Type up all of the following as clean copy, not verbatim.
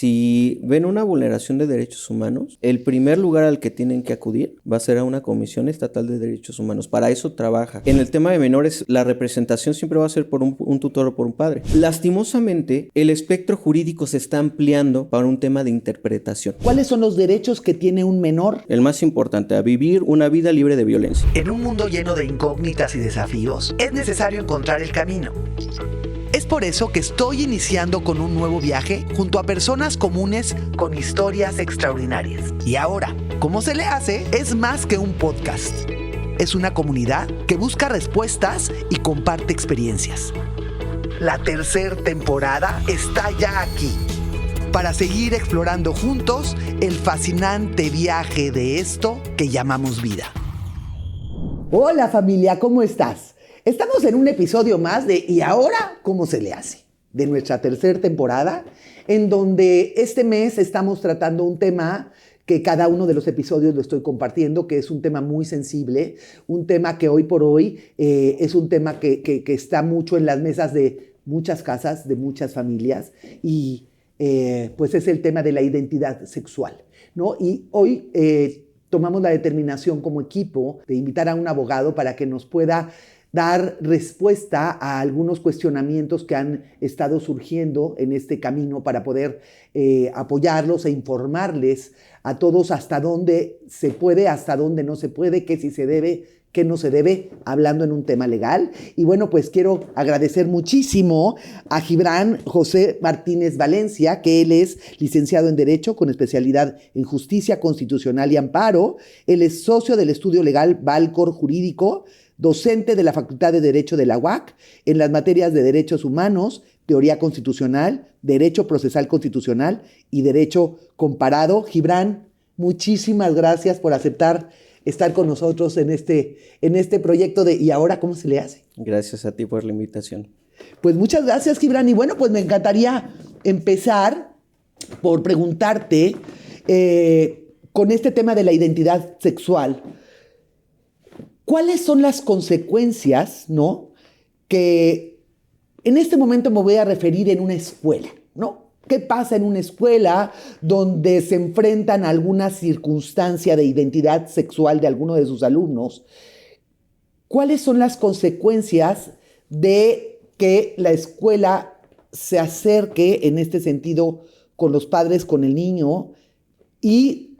si ven una vulneración de derechos humanos, el primer lugar al que tienen que acudir va a ser a una Comisión Estatal de Derechos Humanos. Para eso trabaja. En el tema de menores, la representación siempre va a ser por un tutor o por un padre. Lastimosamente, el espectro jurídico se está ampliando para un tema de interpretación. ¿Cuáles son los derechos que tiene un menor? El más importante, a vivir una vida libre de violencia. En un mundo lleno de incógnitas y desafíos, es necesario encontrar el camino. Es por eso que estoy iniciando con un nuevo viaje junto a personas comunes con historias extraordinarias. Y ahora, ¿cómo se le hace? Es más que un podcast. Es una comunidad que busca respuestas y comparte experiencias. La tercera temporada está ya aquí para seguir explorando juntos el fascinante viaje de esto que llamamos vida. Hola familia, ¿cómo estás? Estamos en un episodio más de ¿Y ahora cómo se le hace? De nuestra tercera temporada, en donde este mes estamos tratando un tema que cada uno de los episodios lo estoy compartiendo, que es un tema muy sensible, un tema que hoy por hoy es un tema que está mucho en las mesas de muchas casas, de muchas familias, y pues es el tema de la identidad sexual, ¿no? Y hoy tomamos la determinación como equipo de invitar a un abogado para que nos pueda dar respuesta a algunos cuestionamientos que han estado surgiendo en este camino para poder apoyarlos e informarles a todos hasta dónde se puede, hasta dónde no se puede, qué sí se debe, qué no se debe, hablando en un tema legal. Y bueno, pues quiero agradecer muchísimo a Gibran José Martínez Valencia, que él es licenciado en Derecho con especialidad en Justicia Constitucional y Amparo. Él es socio del estudio legal Valcor Jurídico, docente de la Facultad de Derecho de la UAC en las materias de Derechos Humanos, Teoría Constitucional, Derecho Procesal Constitucional y Derecho Comparado. Gibran, muchísimas gracias por aceptar estar con nosotros en este proyecto de ¿Y ahora cómo se le hace? Gracias a ti por la invitación. Pues muchas gracias, Gibran. Y bueno, pues me encantaría empezar por preguntarte con este tema de la identidad sexual. ¿Cuáles son las consecuencias, ¿no? Que en este momento me voy a referir en una escuela, ¿no? ¿Qué pasa en una escuela donde se enfrentan a alguna circunstancia de identidad sexual de alguno de sus alumnos? ¿Cuáles son las consecuencias de que la escuela se acerque en este sentido con los padres, con el niño y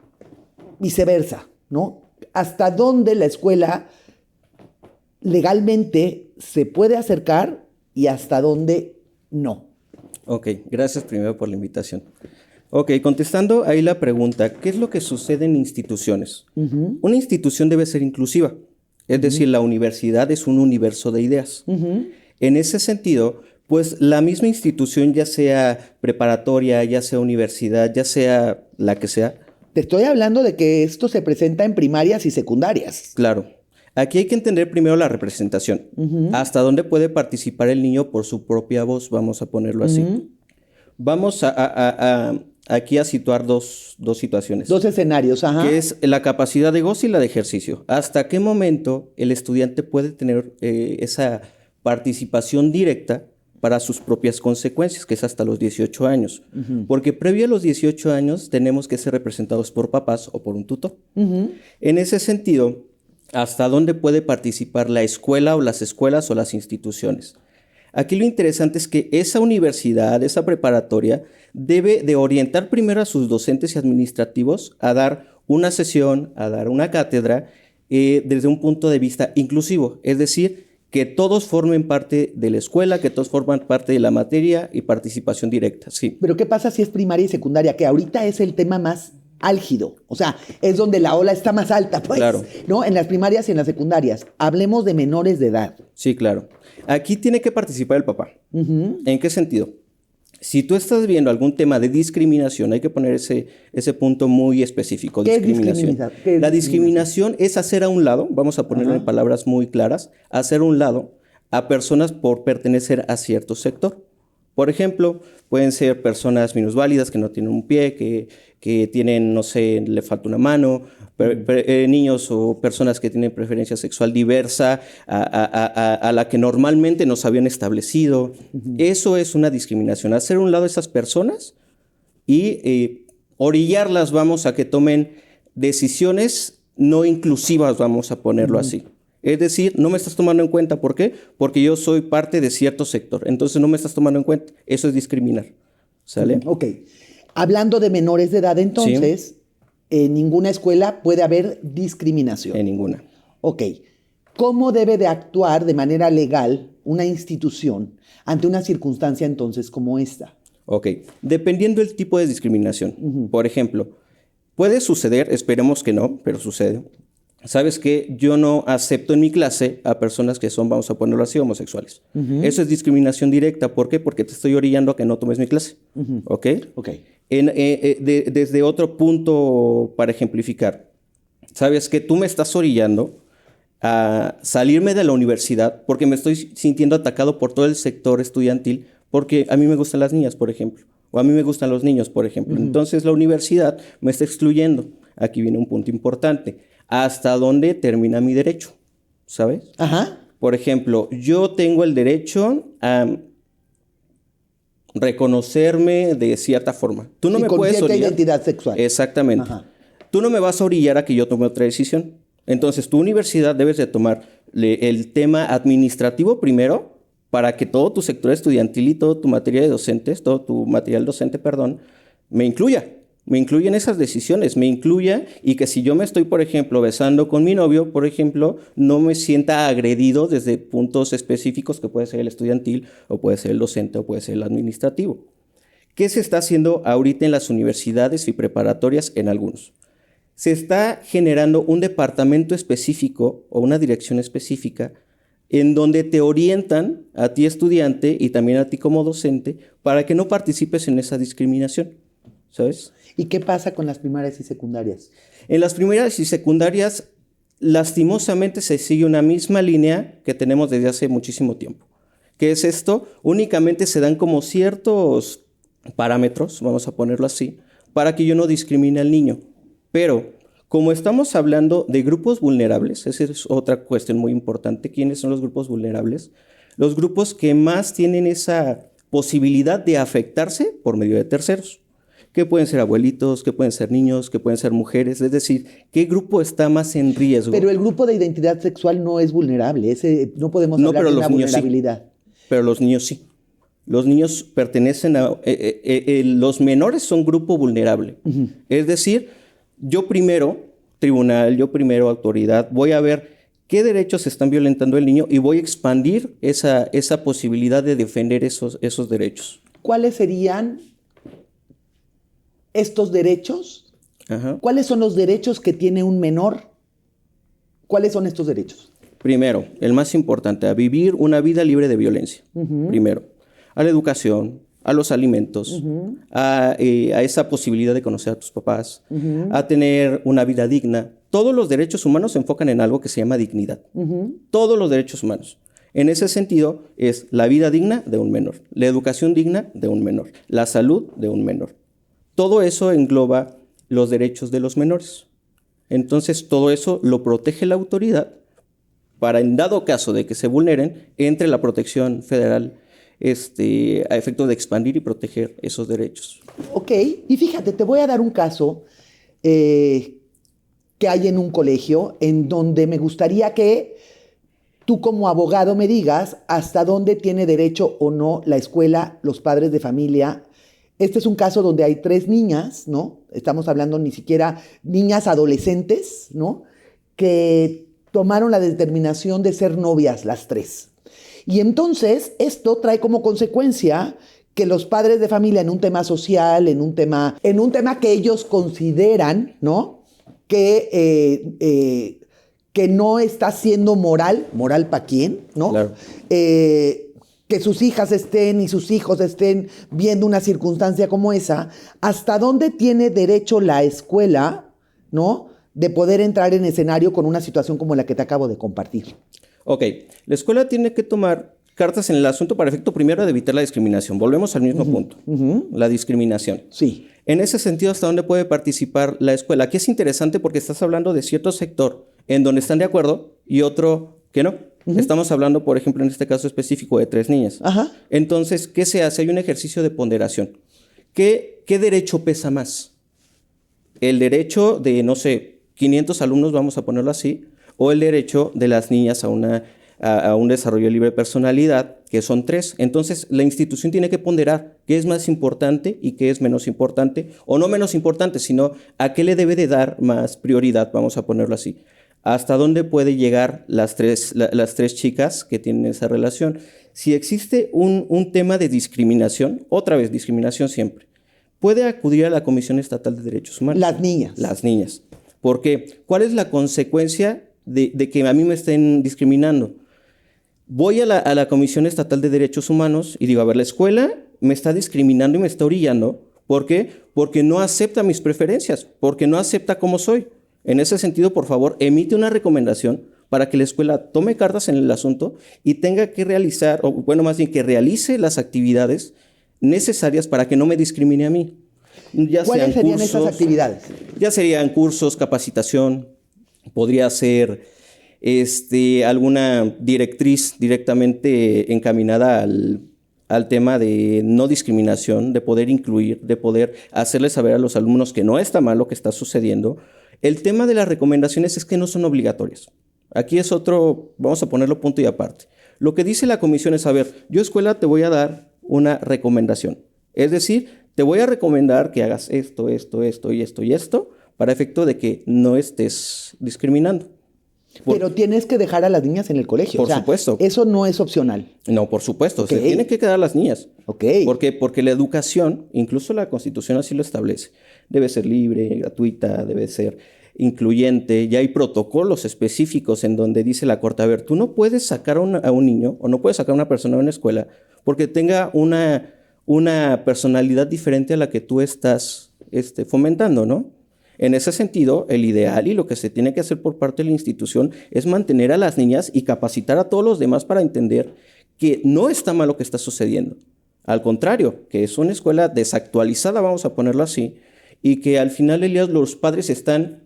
viceversa, ¿no? ¿Hasta dónde la escuela legalmente se puede acercar y hasta dónde no? Ok, gracias primero por la invitación. Ok, contestando ahí la pregunta, ¿qué es lo que sucede en instituciones? Uh-huh. Una institución debe ser inclusiva, es decir, la universidad es un universo de ideas. Uh-huh. En ese sentido, pues la misma institución, ya sea preparatoria, ya sea universidad, ya sea la que sea. Te estoy hablando de que esto se presenta en primarias y secundarias. Claro. Aquí hay que entender primero la representación. Uh-huh. Hasta dónde puede participar el niño por su propia voz, vamos a ponerlo así. Uh-huh. Vamos aquí a situar dos situaciones. Dos escenarios, ajá. Que es la capacidad de goce y la de ejercicio. ¿Hasta qué momento el estudiante puede tener esa participación directa para sus propias consecuencias, que es hasta los 18 años? Uh-huh. Porque previo a los 18 años tenemos que ser representados por papás o por un tutor. Uh-huh. En ese sentido, ¿hasta dónde puede participar la escuela o las escuelas o las instituciones? Aquí lo interesante es que esa universidad, esa preparatoria, debe de orientar primero a sus docentes y administrativos a dar una sesión, a dar una cátedra desde un punto de vista inclusivo, es decir, que todos formen parte de la escuela, que todos forman parte de la materia y participación directa, sí. Pero ¿qué pasa si es primaria y secundaria? Que ahorita es el tema más álgido, o sea, es donde la ola está más alta, pues, claro, ¿no? En las primarias y en las secundarias. Hablemos de menores de edad. Sí, claro. Aquí tiene que participar el papá. Uh-huh. ¿En qué sentido? Si tú estás viendo algún tema de discriminación, hay que poner ese punto muy específico. ¿Qué discriminación? La discriminación es hacer a un lado, vamos a ponerlo en palabras muy claras, hacer a un lado a personas por pertenecer a cierto sector. Por ejemplo, pueden ser personas minusválidas que no tienen un pie, que tienen, no sé, le falta una mano, niños o personas que tienen preferencia sexual diversa a la que normalmente nos habían establecido. Uh-huh. Eso es una discriminación. Hacer a un lado a esas personas y orillarlas, vamos, a que tomen decisiones no inclusivas, vamos a ponerlo así. Es decir, no me estás tomando en cuenta. ¿Por qué? Porque yo soy parte de cierto sector. Entonces no me estás tomando en cuenta. Eso es discriminar. ¿Sale? Ok. Hablando de menores de edad, entonces, en ninguna escuela puede haber discriminación. En ninguna. Ok. ¿Cómo debe de actuar de manera legal una institución ante una circunstancia entonces como esta? Ok. Dependiendo del tipo de discriminación. Por ejemplo, puede suceder, esperemos que no, pero sucede. ¿Sabes qué? Yo no acepto en mi clase a personas que son, vamos a ponerlo así, homosexuales. Eso es discriminación directa. ¿Por qué? Porque te estoy orillando a que no tomes mi clase. ¿Ok? Ok. Desde otro punto para ejemplificar. ¿Sabes qué? Tú me estás orillando a salirme de la universidad porque me estoy sintiendo atacado por todo el sector estudiantil porque a mí me gustan las niñas, por ejemplo. O a mí me gustan los niños, por ejemplo. Entonces la universidad me está excluyendo. Aquí viene un punto importante. ¿Hasta dónde termina mi derecho? ¿Sabes? Ajá. Por ejemplo, yo tengo el derecho a reconocerme de cierta forma. Tú no Sí, me con puedes cierta orillar. identidad sexual. Exactamente. Ajá. Tú no me vas a orillar a que yo tome otra decisión. Entonces, tu universidad debes de tomar el tema administrativo primero para que todo tu sector estudiantil y todo tu materia de docentes, todo tu material docente, perdón, me incluya. Me incluya en esas decisiones, me incluya y que si yo me estoy, por ejemplo, besando con mi novio, por ejemplo, no me sienta agredido desde puntos específicos que puede ser el estudiantil o puede ser el docente o puede ser el administrativo. ¿Qué se está haciendo ahorita en las universidades y preparatorias en algunos? Se está generando un departamento específico o una dirección específica en donde te orientan a ti estudiante y también a ti como docente para que no participes en esa discriminación, ¿sabes? ¿Y qué pasa con las primarias y secundarias? En las primarias y secundarias, lastimosamente se sigue una misma línea que tenemos desde hace muchísimo tiempo. ¿Qué es esto? Únicamente se dan como ciertos parámetros, vamos a ponerlo así, para que yo no discrimine al niño. Pero, como estamos hablando de grupos vulnerables, esa es otra cuestión muy importante. ¿Quiénes son los grupos vulnerables? Los grupos que más tienen esa posibilidad de afectarse por medio de terceros. Que pueden ser abuelitos, que pueden ser niños, que pueden ser mujeres. Es decir, ¿qué grupo está más en riesgo? Pero el grupo de identidad sexual no es vulnerable. No podemos hablar de una vulnerabilidad. Sí. Pero los niños sí. Los niños pertenecen a... los menores son grupo vulnerable. Es decir, yo primero, tribunal, yo primero, autoridad, voy a ver qué derechos están violentando el niño y voy a expandir esa posibilidad de defender esos derechos. ¿Cuáles serían estos derechos? Ajá. ¿Cuáles son los derechos que tiene un menor? ¿Cuáles son estos derechos? Primero, el más importante, a vivir una vida libre de violencia. Primero, a la educación, a los alimentos, a esa posibilidad de conocer a tus papás, a tener una vida digna. Todos los derechos humanos se enfocan en algo que se llama dignidad. Todos los derechos humanos. En ese sentido, es la vida digna de un menor, la educación digna de un menor, la salud de un menor. Todo eso engloba los derechos de los menores. Entonces, todo eso lo protege la autoridad para, en dado caso de que se vulneren, entre la protección federal a efecto de expandir y proteger esos derechos. Ok, y fíjate, te voy a dar un caso que hay en un colegio en donde me gustaría que tú como abogado me digas hasta dónde tiene derecho o no la escuela, los padres de familia. Este es un caso donde hay 3 niñas, ¿no? Estamos hablando ni siquiera niñas adolescentes, ¿no? Que tomaron la determinación de ser novias las 3. Y entonces esto trae como consecuencia que los padres de familia en un tema social, en un tema que ellos consideran, ¿no? Que no está siendo moral ¿para quién? ¿No? Claro. Que sus hijas estén y sus hijos estén viendo una circunstancia como esa, ¿hasta dónde tiene derecho la escuela, ¿no? De poder entrar en escenario con una situación como la que te acabo de compartir? Ok, la escuela tiene que tomar cartas en el asunto para efecto primero de evitar la discriminación. Volvemos al mismo punto, la discriminación. Sí. En ese sentido, ¿hasta dónde puede participar la escuela? Aquí es interesante porque estás hablando de cierto sector en donde están de acuerdo y otro que no. Estamos hablando, por ejemplo, en este caso específico de 3 niñas. Ajá. Entonces, ¿qué se hace? Hay un ejercicio de ponderación. ¿Qué derecho pesa más? ¿El derecho de, no sé, 500 alumnos, vamos a ponerlo así, o el derecho de las niñas a un desarrollo libre de personalidad, que son 3? Entonces, la institución tiene que ponderar qué es más importante y qué es menos importante, o no menos importante, sino a qué le debe de dar más prioridad, vamos a ponerlo así. ¿Hasta dónde puede llegar las tres chicas que tienen esa relación? Si existe un tema de discriminación, otra vez, discriminación siempre, puede acudir a la Comisión Estatal de Derechos Humanos. Las niñas. Las niñas. Porque, ¿cuál es la consecuencia de que a mí me estén discriminando? Voy a la Comisión Estatal de Derechos Humanos y digo, a ver, la escuela me está discriminando y me está orillando. ¿Por qué? Porque no acepta mis preferencias, porque no acepta cómo soy. En ese sentido, por favor, emite una recomendación para que la escuela tome cartas en el asunto y tenga que realizar, o bueno, más bien que realice las actividades necesarias para que no me discrimine a mí. ¿Cuáles serían esas actividades? Ya serían cursos, capacitación, podría ser alguna directriz directamente encaminada al tema de no discriminación, de poder incluir, de poder hacerles saber a los alumnos que no está mal lo que está sucediendo. El tema de las recomendaciones es que no son obligatorias. Aquí es otro, vamos a ponerlo punto y aparte. Lo que dice la comisión es, a ver, yo escuela te voy a dar una recomendación. Es decir, te voy a recomendar que hagas esto, esto, esto y esto y esto, para efecto de que no estés discriminando. Pero tienes que dejar a las niñas en el colegio. Por supuesto. Eso no es opcional. No, por supuesto. Okay. Se tienen que quedar las niñas. Ok. Porque la educación, incluso la Constitución así lo establece, debe ser libre, gratuita, debe ser incluyente. Ya hay protocolos específicos en donde dice la Corte, a ver, tú no puedes sacar a un niño o no puedes sacar a una persona de una escuela porque tenga una personalidad diferente a la que tú estás fomentando, ¿no? En ese sentido, el ideal y lo que se tiene que hacer por parte de la institución es mantener a las niñas y capacitar a todos los demás para entender que no está mal lo que está sucediendo. Al contrario, que es una escuela desactualizada, vamos a ponerlo así, y que al final del día los padres están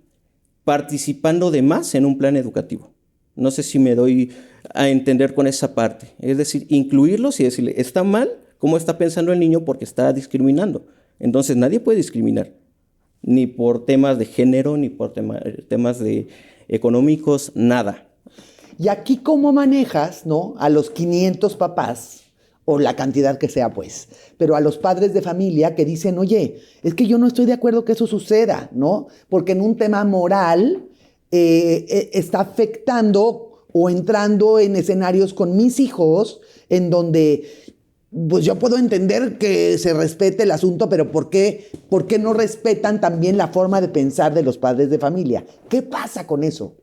participando de más en un plan educativo. No sé si me doy a entender con esa parte. Es decir, incluirlos y decirle, está mal cómo está pensando el niño porque está discriminando. Entonces nadie puede discriminar, ni por temas de género, ni por temas económicos, nada. Y aquí, ¿cómo manejas, no, a los 500 papás, o la cantidad que sea, pues, pero a los padres de familia que dicen, oye, es que yo no estoy de acuerdo que eso suceda, ¿no? Porque en un tema moral está afectando o entrando en escenarios con mis hijos en donde pues yo puedo entender que se respete el asunto, pero ¿por qué no respetan también la forma de pensar de los padres de familia? ¿Qué pasa con eso?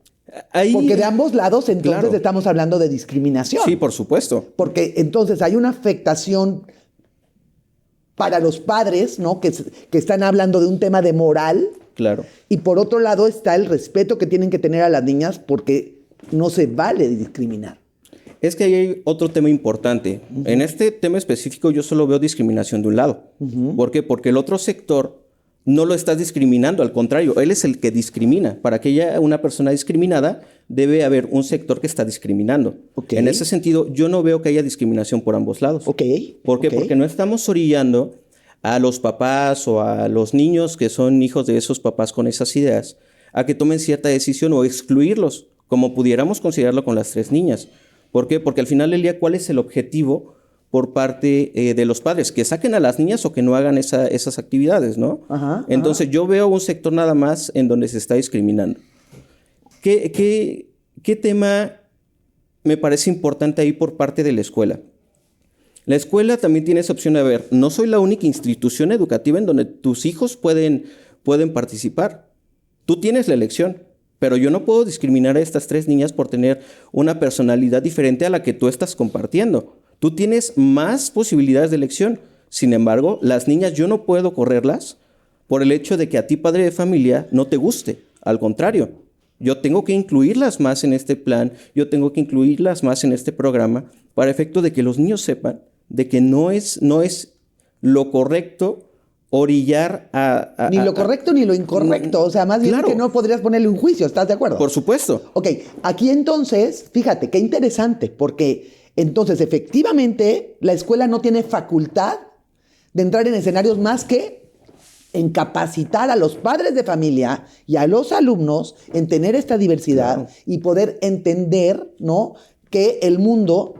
Porque de ambos lados entonces claro, estamos hablando de discriminación. Sí, por supuesto. Porque entonces hay una afectación para los padres, ¿no? Que están hablando de un tema de moral. Claro. Y por otro lado está el respeto que tienen que tener a las niñas porque no se vale discriminar. Es que ahí hay otro tema importante. Uh-huh. En este tema específico yo solo veo discriminación de un lado. Uh-huh. ¿Por qué? Porque el otro sector no lo está discriminando, al contrario, él es el que discrimina. Para que haya una persona discriminada, debe haber un sector que está discriminando. Okay. En ese sentido, yo no veo que haya discriminación por ambos lados. Okay. ¿Por qué? Okay. Porque no estamos orillando a los papás o a los niños que son hijos de esos papás con esas ideas a que tomen cierta decisión o excluirlos, como pudiéramos considerarlo con las 3 niñas. ¿Por qué? Porque al final del día, ¿cuál es el objetivo por parte de los padres? Que saquen a las niñas o que no hagan esas actividades, ¿no? Ajá, entonces, yo veo un sector nada más en donde se está discriminando. ¿Qué tema me parece importante ahí por parte de la escuela? La escuela también tiene esa opción de, ver, no soy la única institución educativa en donde tus hijos pueden participar. Tú tienes la elección. Pero yo no puedo discriminar a estas 3 niñas por tener una personalidad diferente a la que tú estás compartiendo. Tú tienes más posibilidades de elección. Sin embargo, las niñas yo no puedo correrlas por el hecho de que a ti, padre de familia, no te guste. Al contrario, yo tengo que incluirlas más en este plan, yo tengo que incluirlas más en este programa para efecto de que los niños sepan de que no es lo correcto orillar ni lo correcto ni lo incorrecto. O sea, más bien claro, que no podrías ponerle un juicio. ¿Estás de acuerdo? Por supuesto. Ok, aquí entonces, fíjate, qué interesante, porque entonces efectivamente la escuela no tiene facultad de entrar en escenarios más que en capacitar a los padres de familia y a los alumnos en tener esta diversidad, claro, y poder entender, ¿no?, que el mundo,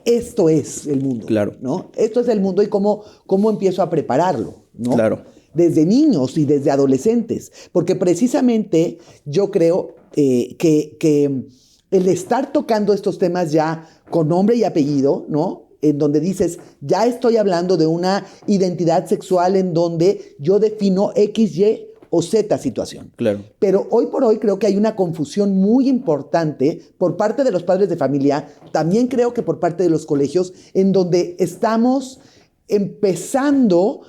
esto es el mundo, claro, ¿no? Esto es el mundo y cómo empiezo a prepararlo, ¿no? Claro. Desde niños y desde adolescentes, porque precisamente yo creo que el estar tocando estos temas ya con nombre y apellido, ¿no?, en donde dices, ya estoy hablando de una identidad sexual en donde yo defino X, Y o Z situación. Claro. Pero hoy por hoy creo que hay una confusión muy importante por parte de los padres de familia, también creo que por parte de los colegios, en donde estamos empezando,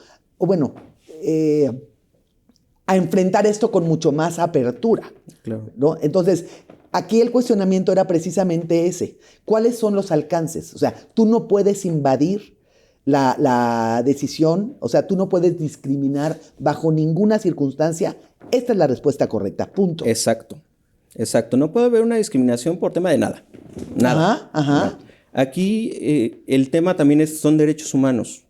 a enfrentar esto con mucho más apertura. Claro. ¿No? Entonces, aquí el cuestionamiento era precisamente ese. ¿Cuáles son los alcances? O sea, tú no puedes invadir la decisión, o sea, tú no puedes discriminar bajo ninguna circunstancia. Esta es la respuesta correcta, punto. Exacto. No puede haber una discriminación por tema de nada. Nada. Ajá. Aquí el tema también son derechos humanos.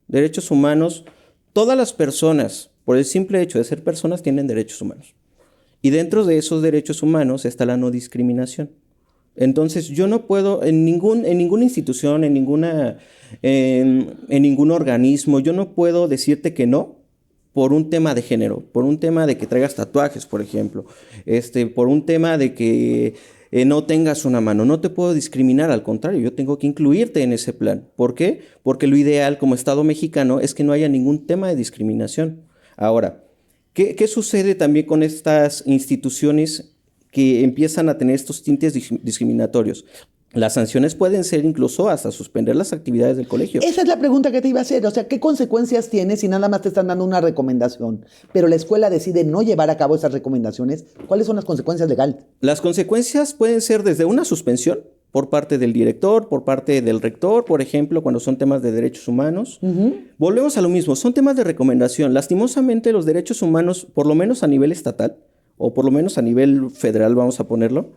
Derechos humanos, todas las personas, por el simple hecho de ser personas, tienen derechos humanos. Y dentro de esos derechos humanos está la no discriminación. Entonces, yo no puedo, en ninguna institución, en ningún organismo, yo no puedo decirte que no por un tema de género, por un tema de que traigas tatuajes, por ejemplo, por un tema de que no tengas una mano. No te puedo discriminar, al contrario, yo tengo que incluirte en ese plan. ¿Por qué? Porque lo ideal como Estado mexicano es que no haya ningún tema de discriminación. Ahora, ¿qué sucede también con estas instituciones que empiezan a tener estos tintes discriminatorios? Las sanciones pueden ser incluso hasta suspender las actividades del colegio. Esa es la pregunta que te iba a hacer. O sea, ¿qué consecuencias tiene si nada más te están dando una recomendación, pero la escuela decide no llevar a cabo esas recomendaciones? ¿Cuáles son las consecuencias legales? Las consecuencias pueden ser desde una suspensión por parte del director, por parte del rector, por ejemplo, cuando son temas de derechos humanos. Uh-huh. Volvemos a lo mismo, son temas de recomendación. Lastimosamente, los derechos humanos, por lo menos a nivel estatal, o por lo menos a nivel federal, vamos a ponerlo,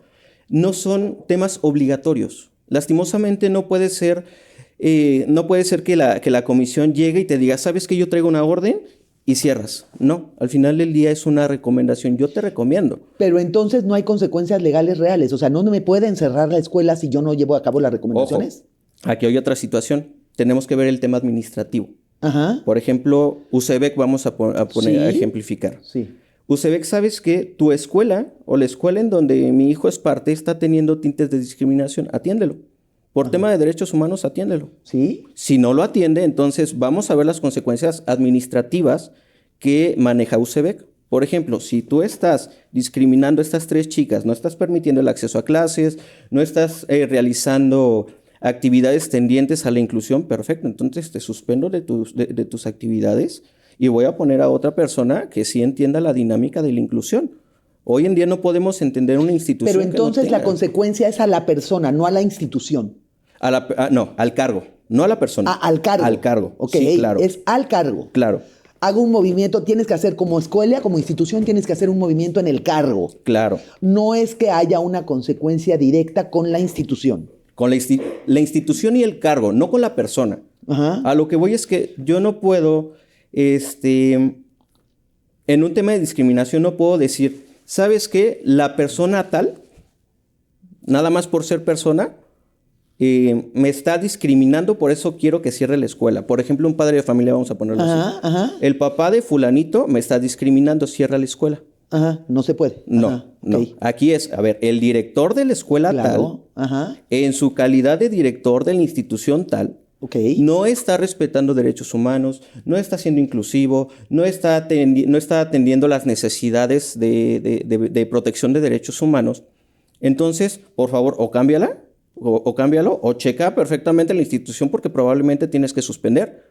no son temas obligatorios. Lastimosamente no puede ser que la comisión llegue y te diga, ¿sabes que yo traigo una orden? Y cierras. No, al final del día es una recomendación. Yo te recomiendo. Pero entonces no hay consecuencias legales reales. O sea, ¿no me pueden cerrar la escuela si yo no llevo a cabo las recomendaciones? Ojo, aquí hay otra situación. Tenemos que ver el tema administrativo. Ajá. Por ejemplo, UCEBEC, vamos a poner ¿Sí? a ejemplificar. Sí. UCEBEC, ¿sabes que tu escuela o la escuela en donde mi hijo es parte está teniendo tintes de discriminación? Atiéndelo. Por tema de derechos humanos, atiéndelo. ¿Sí? Si no lo atiende, entonces vamos a ver las consecuencias administrativas que maneja UCEBEC. Por ejemplo, si tú estás discriminando a estas 3 chicas, no estás permitiendo el acceso a clases, no estás realizando actividades tendientes a la inclusión, perfecto, entonces te suspendo de tus actividades y voy a poner a otra persona que sí entienda la dinámica de la inclusión. Hoy en día no podemos entender una institución. Pero entonces que no la consecuencia es a la persona, no a la institución. No, al cargo, no a la persona. Al cargo. Al cargo, ok, sí, claro. Es al cargo. Claro. Hago un movimiento, tienes que hacer como escuela, como institución, tienes que hacer un movimiento en el cargo. Claro. No es que haya una consecuencia directa con la institución. Con la institución y el cargo, no con la persona. Ajá. A lo que voy es que yo no puedo, en un tema de discriminación no puedo decir, ¿sabes qué? La persona tal, nada más por ser persona, me está discriminando, por eso quiero que cierre la escuela. Por ejemplo, un padre de familia, vamos a ponerlo así. Ajá. El papá de fulanito me está discriminando, cierra la escuela. Ajá, no se puede. No, Ajá, no. okay. Aquí es, a ver, el director de la escuela tal, ajá, en su calidad de director de la institución tal, okay, no está respetando derechos humanos, no está siendo inclusivo, no está atendiendo las necesidades de protección de derechos humanos. Entonces, por favor, o cámbiala, o cámbialo, o checa perfectamente la institución porque probablemente tienes que suspender.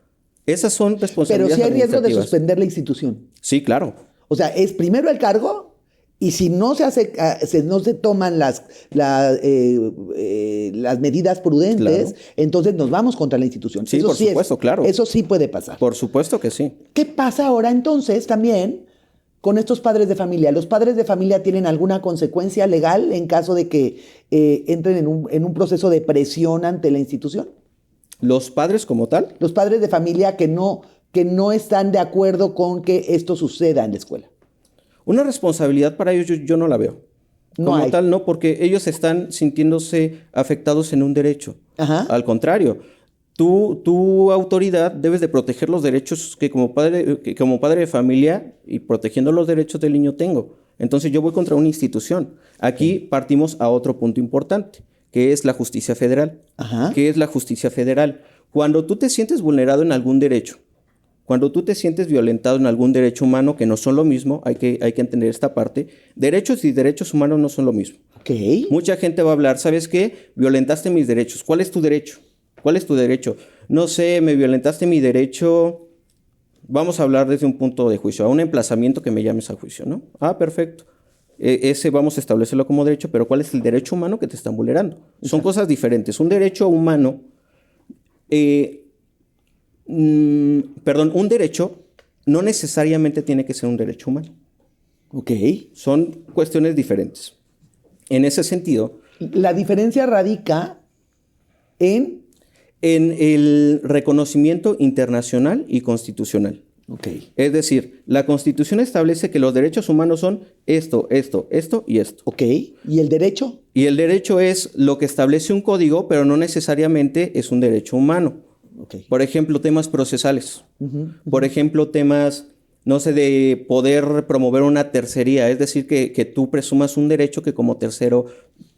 Esas son responsabilidades. Pero si hay riesgo de suspender la institución. Sí, claro. O sea, es primero el cargo y si no no se toman las medidas prudentes, claro, entonces nos vamos contra la institución. Sí, eso por supuesto, claro. Eso sí puede pasar. Por supuesto que sí. ¿Qué pasa ahora entonces también con estos padres de familia? ¿Los padres de familia tienen alguna consecuencia legal en caso de que entren en un proceso de presión ante la institución? ¿Los padres como tal? Los padres de familia que no están de acuerdo con que esto suceda en la escuela. Una responsabilidad para ellos yo no la veo. No Como hay. tal, no, porque ellos están sintiéndose afectados en un derecho. Ajá. Al contrario, tu autoridad debes de proteger los derechos que como padre de familia y protegiendo los derechos del niño tengo. Entonces yo voy contra una institución. Aquí partimos a otro punto importante, que es la justicia federal. Ajá. ¿Qué es la justicia federal? Cuando tú te sientes vulnerado en algún derecho, cuando tú te sientes violentado en algún derecho humano, que no son lo mismo, hay que entender esta parte, derechos y derechos humanos no son lo mismo. Ok. Mucha gente va a hablar, ¿sabes qué? Violentaste mis derechos. ¿Cuál es tu derecho? ¿Cuál es tu derecho? No sé, me violentaste mi derecho. Vamos a hablar desde un punto de juicio, a un emplazamiento que me llames a juicio, ¿no? Ah, perfecto. Ese vamos a establecerlo como derecho, pero ¿cuál es el derecho humano que te están vulnerando? Son cosas diferentes. Un derecho humano, un derecho no necesariamente tiene que ser un derecho humano. Ok. Son cuestiones diferentes. En ese sentido, La diferencia radica en... el reconocimiento internacional y constitucional. Ok. Es decir, la Constitución establece que los derechos humanos son esto, esto, esto y esto. Ok. ¿Y el derecho? Y el derecho es lo que establece un código, pero no necesariamente es un derecho humano. Ok. Por ejemplo, temas procesales. Por ejemplo, temas, no sé, de poder promover una tercería. Es decir, que tú presumas un derecho que como tercero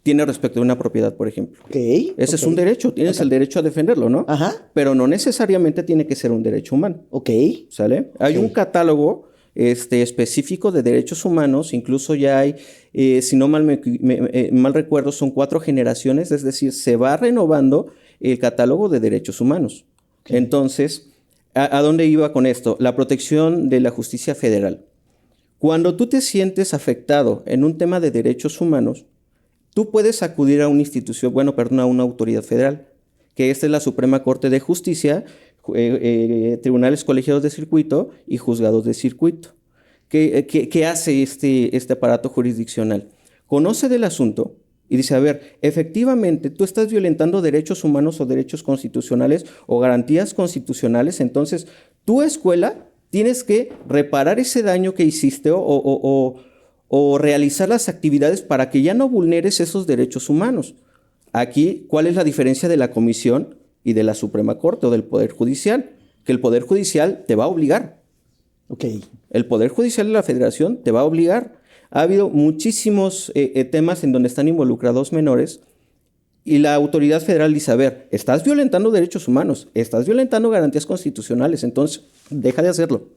tiene respecto a una propiedad, por ejemplo. Ok. Ese es un derecho, tienes el derecho a defenderlo, ¿no? Ajá. Pero no necesariamente tiene que ser un derecho humano, Ok. ¿sale? Hay un catálogo específico de derechos humanos, incluso ya hay, si no mal recuerdo, son 4 generaciones, es decir, se va renovando el catálogo de derechos humanos. Entonces, ¿a dónde iba con esto? La protección de la justicia federal. Cuando tú te sientes afectado en un tema de derechos humanos, tú puedes acudir a una institución, a una autoridad federal, que esta es la Suprema Corte de Justicia, tribunales colegiados de circuito y juzgados de circuito. ¿Qué hace este aparato jurisdiccional? Conoce del asunto y dice, a ver, efectivamente, tú estás violentando derechos humanos o derechos constitucionales o garantías constitucionales, entonces tu escuela tienes que reparar ese daño que hiciste o realizar las actividades para que ya no vulneres esos derechos humanos. Aquí, ¿cuál es la diferencia de la Comisión y de la Suprema Corte o del Poder Judicial? Que el Poder Judicial te va a obligar. Ok. El Poder Judicial de la Federación te va a obligar. Ha habido muchísimos temas en donde están involucrados menores y la autoridad federal dice, a ver, estás violentando derechos humanos, estás violentando garantías constitucionales, entonces deja de hacerlo.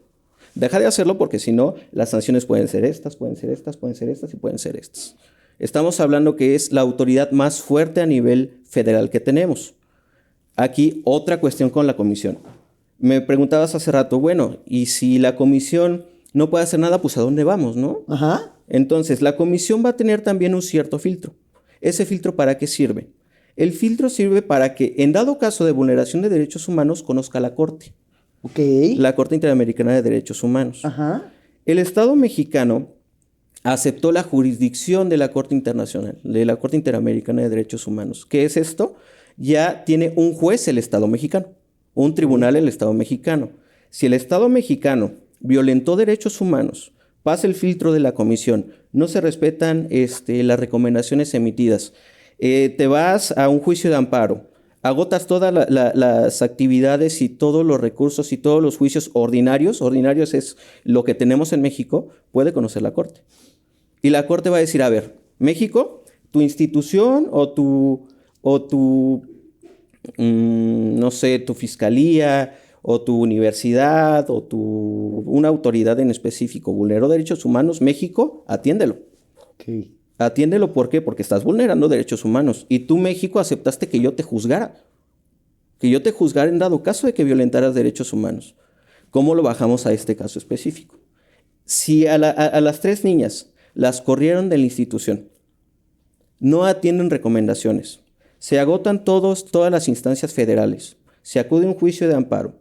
Deja de hacerlo porque si no, las sanciones pueden ser estas, pueden ser estas, pueden ser estas y pueden ser estas. Estamos hablando que es la autoridad más fuerte a nivel federal que tenemos. Aquí otra cuestión con la comisión. Me preguntabas hace rato, bueno, y si la comisión no puede hacer nada, pues ¿a dónde vamos, no? Ajá. Entonces, la comisión va a tener también un cierto filtro. ¿Ese filtro para qué sirve? El filtro sirve para que, en dado caso de vulneración de derechos humanos, conozca la Corte. Ok. La Corte Interamericana de Derechos Humanos. Ajá. El Estado mexicano aceptó la jurisdicción de la Corte Internacional, de la Corte Interamericana de Derechos Humanos. ¿Qué es esto? Ya tiene un juez el Estado mexicano, un tribunal el Estado mexicano. Si el Estado mexicano violentó derechos humanos, pasa el filtro de la comisión, no se respetan las recomendaciones emitidas, te vas a un juicio de amparo, agotas todas las actividades y todos los recursos y todos los juicios ordinarios es lo que tenemos en México, puede conocer la Corte. Y la Corte va a decir, a ver, México, tu institución o tu no sé, tu fiscalía o tu universidad o una autoridad en específico vulneró derechos humanos, México, atiéndelo. Ok. Atiéndelo, ¿por qué? Porque estás vulnerando derechos humanos. Y tú, México, aceptaste que yo te juzgara. Que yo te juzgara en dado caso de que violentaras derechos humanos. ¿Cómo lo bajamos a este caso específico? Si a las 3 niñas las corrieron de la institución, no atienden recomendaciones, se agotan todas las instancias federales, se acude a un juicio de amparo,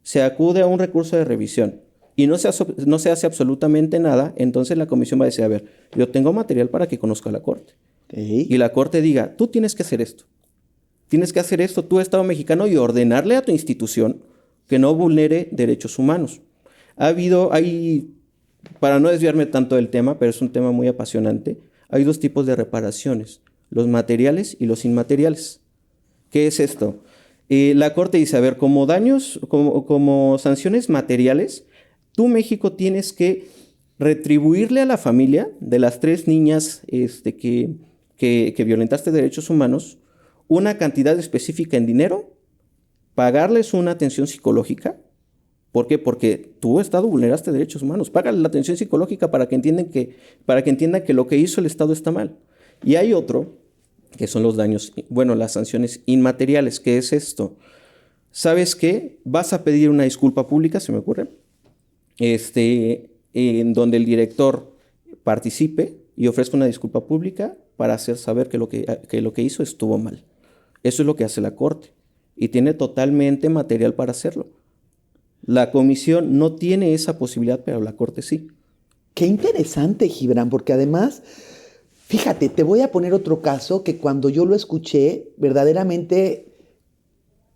se acude a un recurso de revisión y no se hace absolutamente nada, entonces la comisión va a decir, a ver, yo tengo material para que conozca la Corte. Okay. Y la Corte diga, tú tienes que hacer esto. tienes que hacer esto, tú, Estado mexicano, y ordenarle a tu institución que no vulnere derechos humanos. Para no desviarme tanto del tema, pero es un tema muy apasionante, hay 2 tipos de reparaciones, los materiales y los inmateriales. ¿Qué es esto? La Corte dice, a ver, como daños, como sanciones materiales, tú, México, tienes que retribuirle a la familia de las 3 niñas que violentaste derechos humanos una cantidad específica en dinero, pagarles una atención psicológica. ¿Por qué? Porque tú, Estado, vulneraste derechos humanos. Págale la atención psicológica para que entiendan que lo que hizo el Estado está mal. Y hay otro, que son las sanciones inmateriales. ¿Qué es esto? ¿Sabes qué? Vas a pedir una disculpa pública, se me ocurre, en donde el director participe y ofrezca una disculpa pública para hacer saber que lo que hizo estuvo mal. Eso es lo que hace la Corte y tiene totalmente material para hacerlo. La Comisión no tiene esa posibilidad, pero la Corte sí. Qué interesante, Gibran, porque además, fíjate, te voy a poner otro caso que cuando yo lo escuché, verdaderamente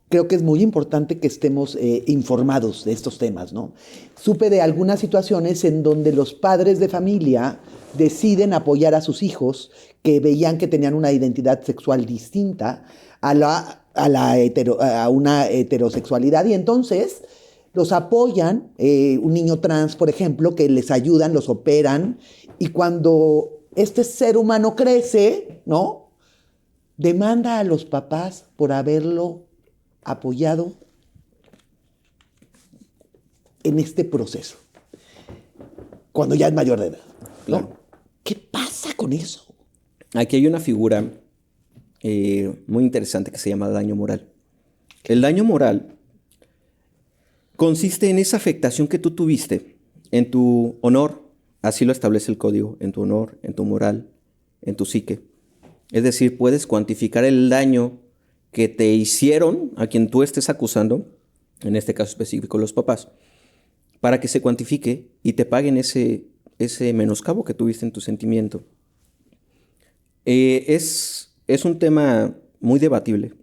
creo que es muy importante que estemos informados de estos temas, ¿no? Supe de algunas situaciones en donde los padres de familia deciden apoyar a sus hijos que veían que tenían una identidad sexual distinta a una heterosexualidad, y entonces los apoyan, un niño trans, por ejemplo, que les ayudan, los operan, y cuando este ser humano crece, ¿no? Demanda a los papás por haberlo apoyado en este proceso, cuando ya es mayor de edad, ¿no? Claro. ¿Qué pasa con eso? Aquí hay una figura muy interesante que se llama daño moral. El daño moral consiste en esa afectación que tú tuviste en tu honor, así lo establece el código, en tu honor, en tu moral, en tu psique. Es decir, puedes cuantificar el daño que te hicieron a quien tú estés acusando, en este caso específico los papás, para que se cuantifique y te paguen ese menoscabo que tuviste en tu sentimiento. Es un tema muy debatible,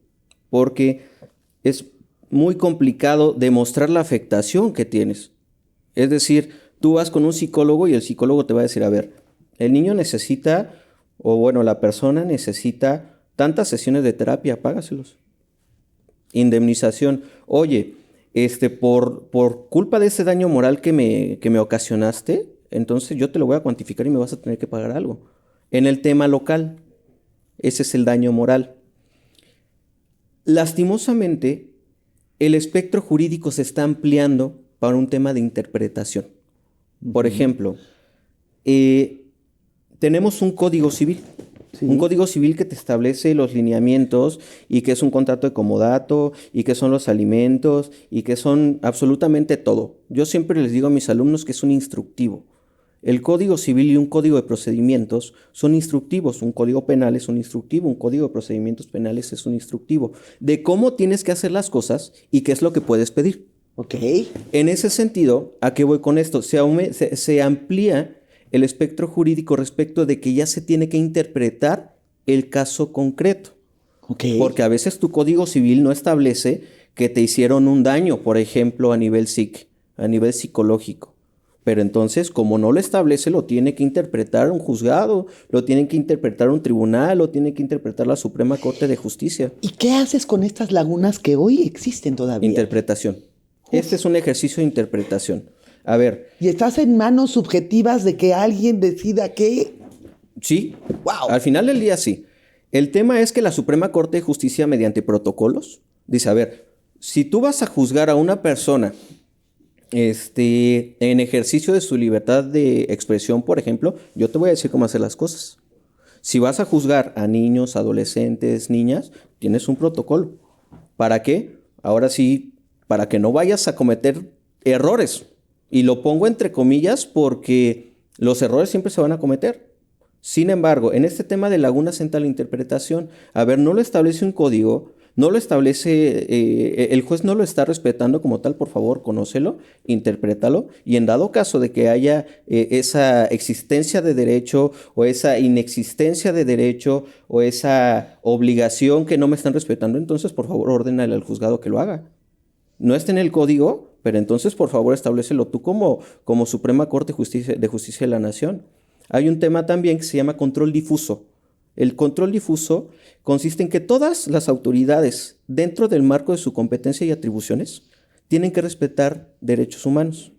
porque es muy complicado demostrar la afectación que tienes. Es decir, tú vas con un psicólogo y el psicólogo te va a decir, a ver, el niño necesita, la persona necesita tantas sesiones de terapia, págaselos. Indemnización. Oye, por culpa de ese daño moral que me ocasionaste, entonces yo te lo voy a cuantificar y me vas a tener que pagar algo. En el tema local, ese es el daño moral. Lastimosamente, el espectro jurídico se está ampliando para un tema de interpretación. Por ejemplo, tenemos un código civil. Sí. Un código civil que te establece los lineamientos y que es un contrato de comodato y que son los alimentos y que son absolutamente todo. Yo siempre les digo a mis alumnos que es un instructivo. El código civil y un código de procedimientos son instructivos. Un código penal es un instructivo, un código de procedimientos penales es un instructivo de cómo tienes que hacer las cosas y qué es lo que puedes pedir. Ok. En ese sentido, ¿a qué voy con esto? Se amplía el espectro jurídico respecto de que ya se tiene que interpretar el caso concreto. Okay. Porque a veces tu código civil no establece que te hicieron un daño, por ejemplo, a nivel psicológico. Pero entonces, como no lo establece, lo tiene que interpretar un juzgado, lo tiene que interpretar un tribunal, lo tiene que interpretar la Suprema Corte de Justicia. ¿Y qué haces con estas lagunas que hoy existen todavía? Interpretación. Este es un ejercicio de interpretación. A ver. ¿Y estás en manos subjetivas de que alguien decida qué? Sí. Wow. Al final del día sí. El tema es que la Suprema Corte de Justicia, mediante protocolos, dice, a ver, si tú vas a juzgar a una persona en ejercicio de su libertad de expresión, por ejemplo, yo te voy a decir cómo hacer las cosas. Si vas a juzgar a niños, adolescentes, niñas, tienes un protocolo. ¿Para qué? Ahora sí, para que no vayas a cometer errores. Y lo pongo entre comillas porque los errores siempre se van a cometer. Sin embargo, en este tema de lagunas entra la interpretación. A ver, no lo establece un código, No lo establece, el juez no lo está respetando como tal, por favor, conócelo, interprétalo, y en dado caso de que haya esa existencia de derecho o esa inexistencia de derecho o esa obligación que no me están respetando, entonces por favor ordénale al juzgado que lo haga. No está en el código, pero entonces por favor establécelo tú como Suprema Corte de Justicia de la Nación. Hay un tema también que se llama control difuso. El control difuso consiste en que todas las autoridades, dentro del marco de su competencia y atribuciones, tienen que respetar derechos humanos.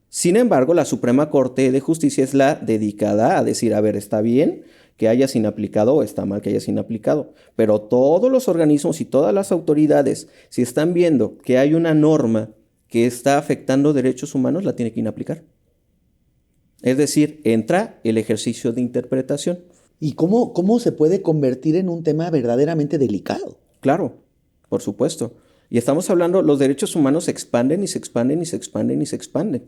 Sin embargo, la Suprema Corte de Justicia es la dedicada a decir, a ver, está bien que hayas inaplicado o está mal que hayas inaplicado, pero todos los organismos y todas las autoridades, si están viendo que hay una norma que está afectando derechos humanos, la tiene que inaplicar. Es decir, entra el ejercicio de interpretación. ¿Y cómo se puede convertir en un tema verdaderamente delicado? Claro, por supuesto. Y estamos hablando, los derechos humanos se expanden y se expanden y se expanden y se expanden.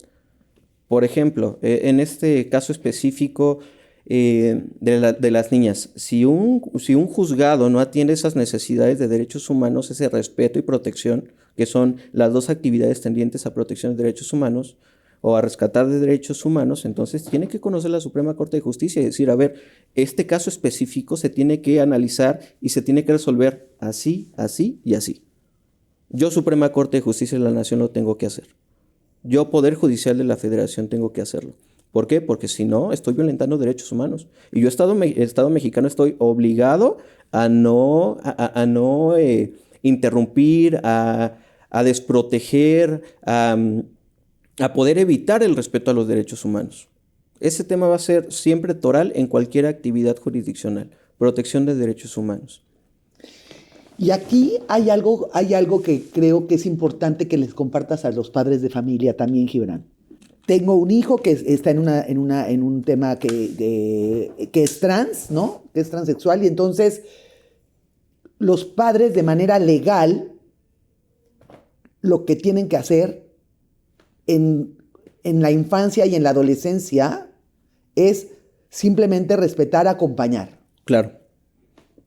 Por ejemplo, en este caso específico de las niñas, si un juzgado no atiende esas necesidades de derechos humanos, ese respeto y protección, que son las dos actividades tendientes a protección de derechos humanos, o a rescatar de derechos humanos, entonces tiene que conocer la Suprema Corte de Justicia y decir, a ver, este caso específico se tiene que analizar y se tiene que resolver así, así y así. Yo, Suprema Corte de Justicia de la Nación, lo tengo que hacer. Yo, Poder Judicial de la Federación, tengo que hacerlo. ¿Por qué? Porque si no, estoy violentando derechos humanos. Y yo, Estado mexicano, estoy obligado a no interrumpir, a desproteger, a poder evitar el respeto a los derechos humanos. Ese tema va a ser siempre toral en cualquier actividad jurisdiccional, protección de derechos humanos. Y aquí hay algo que creo que es importante que les compartas a los padres de familia también, Gibran. Tengo un hijo que está en un tema que es trans, ¿no? Que es transexual, y entonces los padres de manera legal lo que tienen que hacer en la infancia y en la adolescencia es simplemente respetar, acompañar. Claro.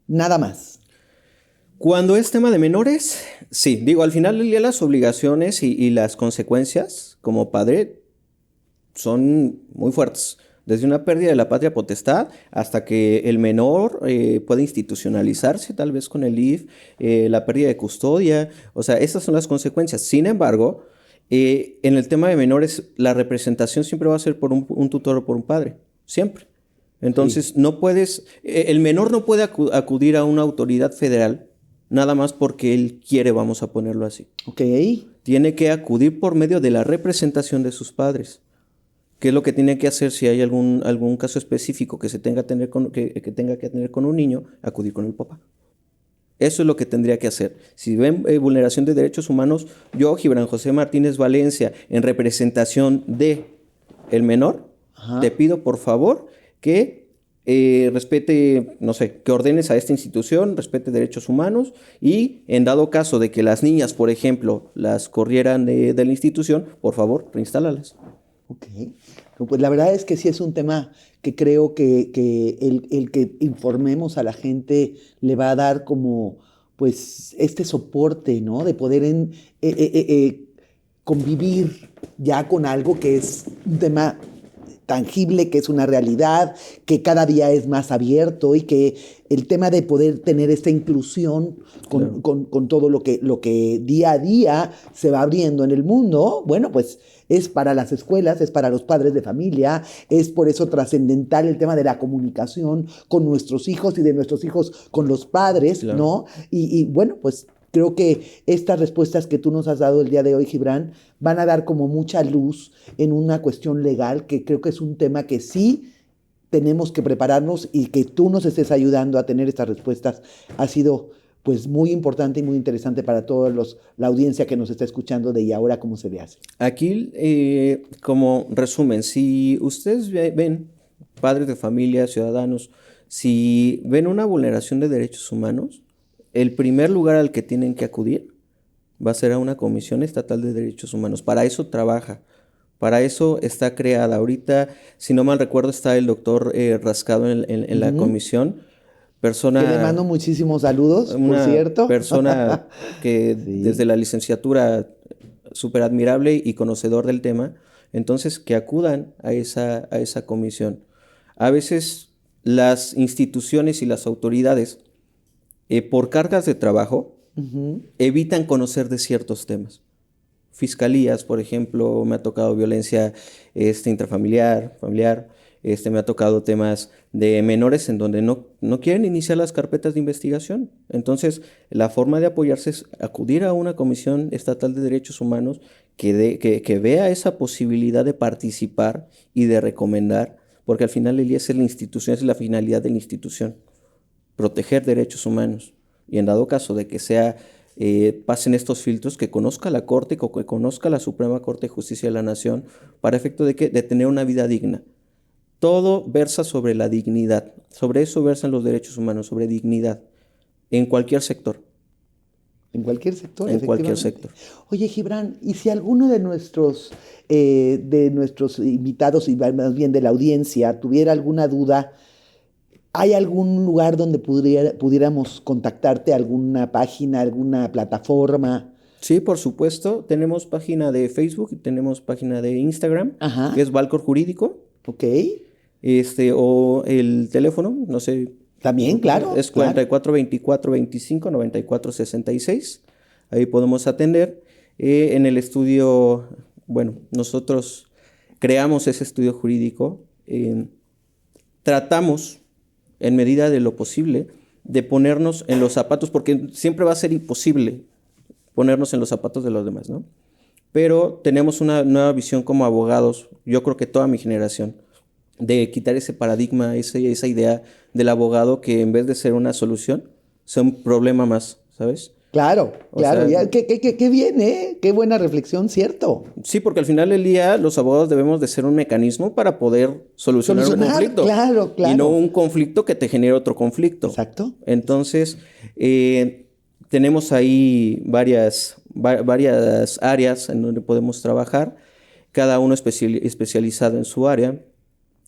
Nada más. Cuando es tema de menores, sí. Digo, al final del día las obligaciones y las consecuencias como padre son muy fuertes. Desde una pérdida de la patria potestad hasta que el menor puede institucionalizarse tal vez con el IF, la pérdida de custodia. O sea, esas son las consecuencias. Sin embargo, en el tema de menores, la representación siempre va a ser por un tutor o por un padre, siempre. Entonces, sí. No puedes, el menor no puede acudir a una autoridad federal nada más porque él quiere, vamos a ponerlo así. Ok. Tiene que acudir por medio de la representación de sus padres. ¿Qué es lo que tiene que hacer si hay algún caso específico que tenga que tener con un niño? Acudir con el papá. Eso es lo que tendría que hacer. Si ven vulneración de derechos humanos, yo, Gibran José Martínez Valencia, en representación de el menor, ajá, te pido por favor que respete, no sé, que ordenes a esta institución, respete derechos humanos y en dado caso de que las niñas, por ejemplo, las corrieran de la institución, por favor, reinstálalas. Ok. Pues la verdad es que sí es un tema que creo que el que informemos a la gente le va a dar como, pues, este soporte, ¿no? De poder convivir ya con algo que es un tema tangible, que es una realidad, que cada día es más abierto y que el tema de poder tener esta inclusión con, claro, con todo lo que día a día se va abriendo en el mundo, bueno, pues es para las escuelas, es para los padres de familia, es por eso trascendental el tema de la comunicación con nuestros hijos y de nuestros hijos con los padres, claro, ¿no? Y bueno, pues creo que estas respuestas que tú nos has dado el día de hoy, Gibran, van a dar como mucha luz en una cuestión legal que creo que es un tema que sí tenemos que prepararnos y que tú nos estés ayudando a tener estas respuestas ha sido pues muy importante y muy interesante para toda la audiencia que nos está escuchando de Y Ahora Cómo Se Le Hace. Aquí, como resumen, si ustedes ven, padres de familia, ciudadanos, si ven una vulneración de derechos humanos, el primer lugar al que tienen que acudir va a ser a una Comisión Estatal de Derechos Humanos. Para eso trabaja, para eso está creada. Ahorita, si no mal recuerdo, está el doctor Rascado en la comisión, persona... Que le mando muchísimos saludos, por una cierto. persona que Sí. desde la licenciatura súper admirable y conocedor del tema, entonces que acudan a esa comisión. A veces las instituciones y las autoridades, por cargas de trabajo, Ujú. evitan conocer de ciertos temas. Fiscalías, por ejemplo, me ha tocado violencia intrafamiliar, familiar, me ha tocado temas de menores en donde no quieren iniciar las carpetas de investigación. Entonces, la forma de apoyarse es acudir a una Comisión Estatal de Derechos Humanos que vea esa posibilidad de participar y de recomendar, porque al final el día es la institución, es la finalidad de la institución, proteger derechos humanos. Y en dado caso de que pasen estos filtros, que conozca la Corte, que conozca la Suprema Corte de Justicia de la Nación, para efecto de tener una vida digna. Todo versa sobre la dignidad, sobre eso versan los derechos humanos, sobre dignidad, en cualquier sector. En cualquier sector, En cualquier efectivamente. sector. Oye, Gibran, ¿y si alguno de nuestros invitados, y más bien de la audiencia, tuviera alguna duda, ¿hay algún lugar donde pudiéramos contactarte, alguna página, alguna plataforma? Sí, por supuesto. Tenemos página de Facebook y tenemos página de Instagram, Ajá. que es Valcor Jurídico, Ok. o el teléfono, no sé. También, claro. Es claro. 44 24 25 94 66. Ahí podemos atender. En el estudio, bueno, nosotros creamos ese estudio jurídico. Tratamos, en medida de lo posible, de ponernos en los zapatos, porque siempre va a ser imposible ponernos en los zapatos de los demás, ¿no? Pero tenemos una nueva visión como abogados, yo creo que toda mi generación, de quitar ese paradigma, esa idea del abogado que en vez de ser una solución, sea un problema más, ¿sabes? Claro, O claro. sea, Ya, qué bien, ¿eh? Qué buena reflexión, cierto. sí, porque al final del día los abogados debemos de ser un mecanismo para poder solucionar un conflicto. Claro, claro. Y no un conflicto que te genere otro conflicto. Exacto. Entonces, tenemos ahí varias áreas en donde podemos trabajar, cada uno especializado en su área.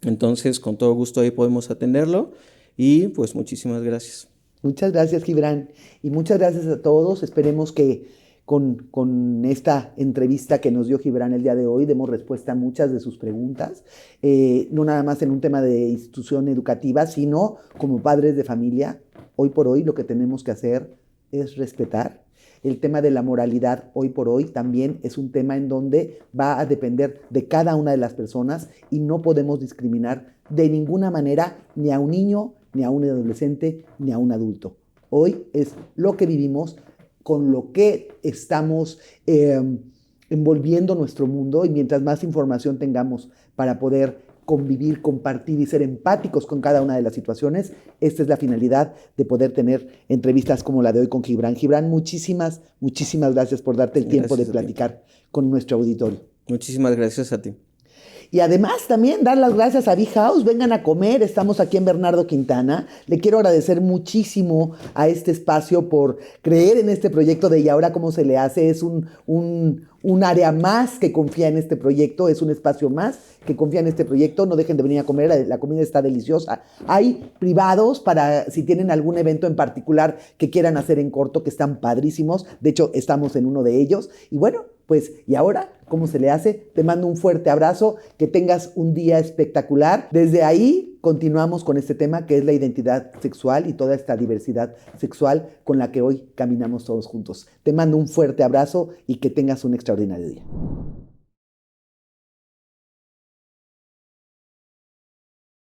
Entonces, con todo gusto ahí podemos atenderlo y pues muchísimas gracias. Muchas gracias, Gibran. Y muchas gracias a todos. Esperemos que con esta entrevista que nos dio Gibran el día de hoy demos respuesta a muchas de sus preguntas. No nada más en un tema de institución educativa, sino como padres de familia. Hoy por hoy lo que tenemos que hacer es respetar. El tema de la moralidad hoy por hoy también es un tema en donde va a depender de cada una de las personas y no podemos discriminar de ninguna manera ni a un niño, ni a un adolescente, ni a un adulto. Hoy es lo que vivimos, con lo que estamos envolviendo nuestro mundo, y mientras más información tengamos para poder convivir, compartir y ser empáticos con cada una de las situaciones, esta es la finalidad de poder tener entrevistas como la de hoy con Gibran. Gibran, muchísimas gracias por darte el tiempo de platicar con nuestro auditorio. Muchísimas gracias a ti. Y además también dar las gracias a Bee House. Vengan a comer, estamos aquí en Bernardo Quintana. Le quiero agradecer muchísimo a este espacio por creer en este proyecto de Y Ahora Cómo Se Le Hace. Es un área más que confía en este proyecto, es un espacio más que confía en este proyecto. No dejen de venir a comer, la comida está deliciosa. Hay privados para si tienen algún evento en particular que quieran hacer en corto, que están padrísimos. De hecho, estamos en uno de ellos. Y bueno, pues, ¿y ahora cómo se le hace? Te mando un fuerte abrazo, que tengas un día espectacular. Desde ahí continuamos con este tema que es la identidad sexual y toda esta diversidad sexual con la que hoy caminamos todos juntos. Te mando un fuerte abrazo y que tengas un extraordinario día.